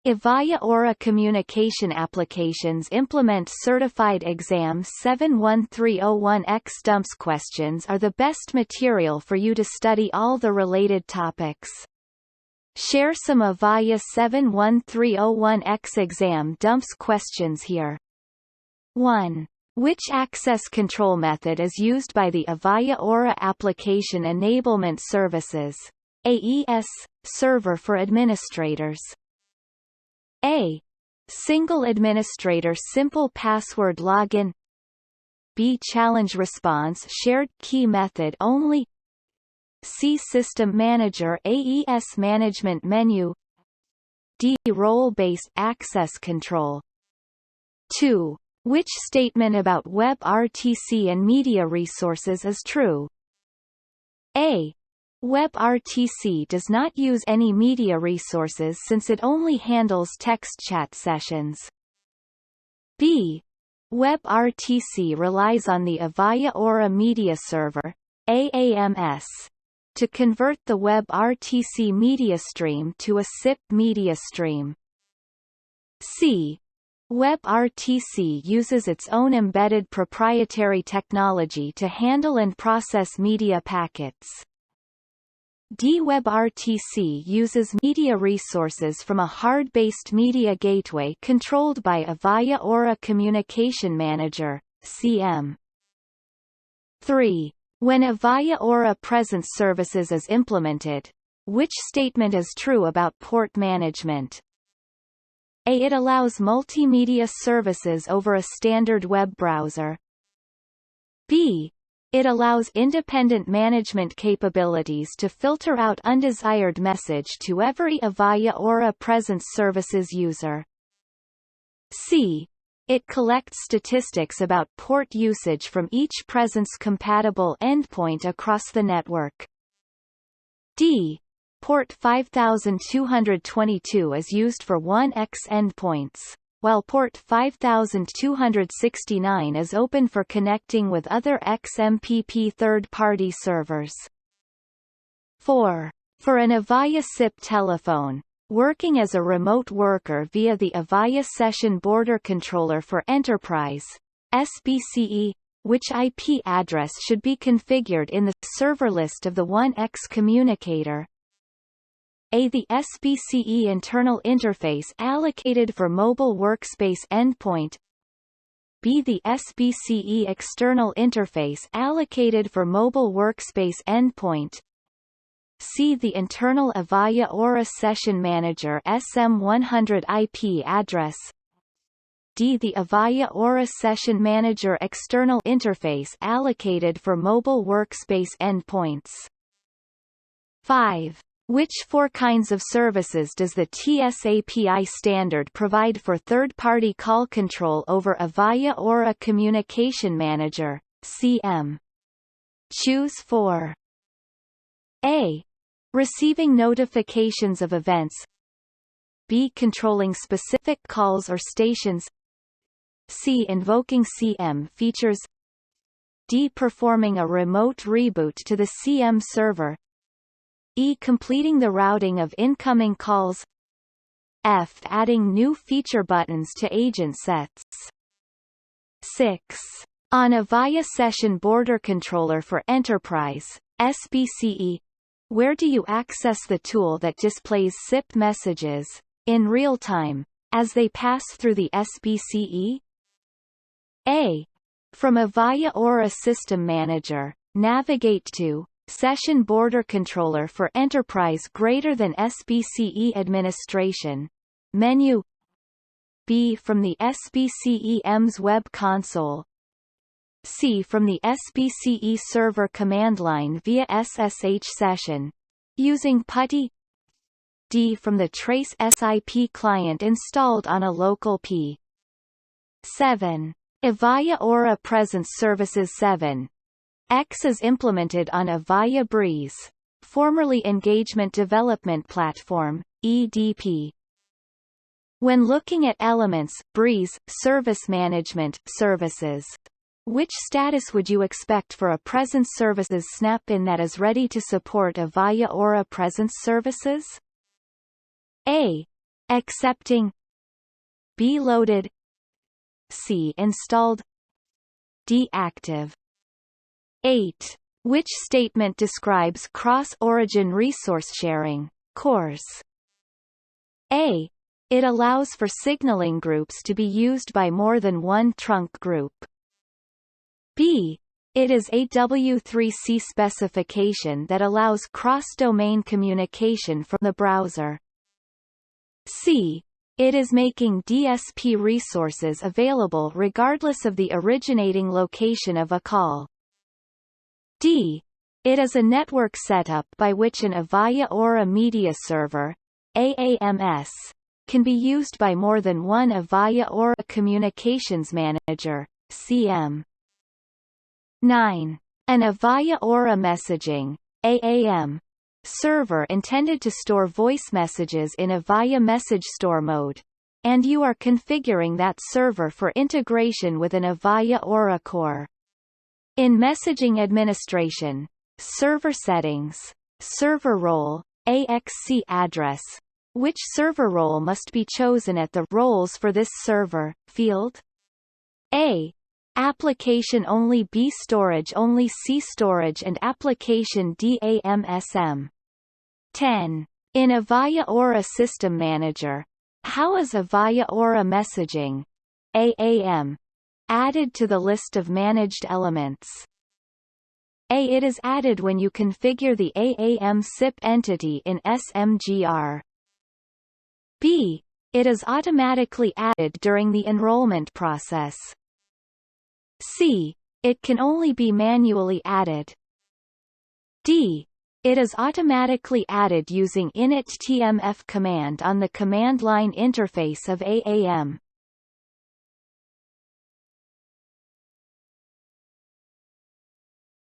Avaya Aura Communication Applications implement certified exam 71301X. Dumps questions are the best material for you to study all the related topics. Share some Avaya 71301X exam dumps questions here. 1. Which access control method is used by the Avaya Aura Application Enablement Services (AES) server for administrators? A. Single administrator simple password login. B. Challenge response shared key method only. C. System manager AES management menu. D. Role-based access control. 2. Which statement about WebRTC and media resources is true? A. WebRTC does not use any media resources since it only handles text chat sessions. B. WebRTC relies on the Avaya Aura Media Server (AAMS) to convert the WebRTC media stream to a SIP media stream. C. WebRTC uses its own embedded proprietary technology to handle and process media packets. D. WebRTC uses media resources from a hard-based media gateway controlled by Avaya Aura Communication Manager (CM). 3. When Avaya Aura Presence Services is implemented, which statement is true about port management? A. It allows multimedia services over a standard web browser. B. It allows independent management capabilities to filter out undesired message to every Avaya Aura Presence Services user. C. It collects statistics about port usage from each presence-compatible endpoint across the network. D. Port 5222 is used for 1X endpoints, while port 5269 is open for connecting with other XMPP third-party servers. 4. For an Avaya SIP telephone, working as a remote worker via the Avaya Session Border Controller for Enterprise (SBCE), which IP address should be configured in the server list of the 1X communicator? A. The SBCE internal interface allocated for mobile workspace endpoint. B. The SBCE external interface allocated for mobile workspace endpoint. C. The internal Avaya Aura Session Manager SM100 IP address. D. The Avaya Aura Session Manager external interface allocated for mobile workspace endpoints. 5. Which four kinds of services does the TS-API standard provide for third-party call control over Avaya Aura Communication Manager (CM)? Choose 4. A. Receiving notifications of events. B. Controlling specific calls or stations. C. Invoking CM features. D. Performing a remote reboot to the CM server. E. Completing the routing of incoming calls. F. Adding new feature buttons to agent sets. 6. On Avaya Session Border Controller for Enterprise (SBCE), where do you access the tool that displays SIP messages in real time as they pass through the SBCE? A. From Avaya Aura System Manager, navigate to Session Border Controller for Enterprise greater than SBCE Administration menu. B. From the SBCE-EMS Web Console. C. From the SBCE Server command line via SSH session using PuTTY. D. From the Trace SIP client installed on a local P. 7. Avaya Aura Presence Services 7. X is implemented on Avaya Breeze, formerly Engagement Development Platform, EDP. When looking at Elements, Breeze, Service Management, Services, which status would you expect for a Presence Services snap-in that is ready to support Avaya Aura Presence Services? A. accepting, B loaded, C installed, D active. 8. Which statement describes cross-origin resource sharing? CORS. A. It allows for signaling groups to be used by more than one trunk group. B. It is a W3C specification that allows cross-domain communication from the browser. C. It is making DSP resources available regardless of the originating location of a call. D. It is a network setup by which an Avaya Aura Media Server, AAMS, can be used by more than one Avaya Aura Communications Manager, CM. 9. An Avaya Aura Messaging, AAM, server intended to store voice messages in Avaya Message Store mode, and you are configuring that server for integration with an Avaya Aura Core. In messaging administration, server settings, server role, AXC address, which server role must be chosen at the roles for this server field? A. Application only, B storage only, C storage and application DAMSM. 10. In Avaya Aura System Manager, how is Avaya Aura Messaging, AAM, added to the list of managed elements? A. It is added when you configure the AAM SIP entity in SMGR. B. It is automatically added during the enrollment process. C. It can only be manually added. D. It is automatically added using init tmf command on the command line interface of AAM.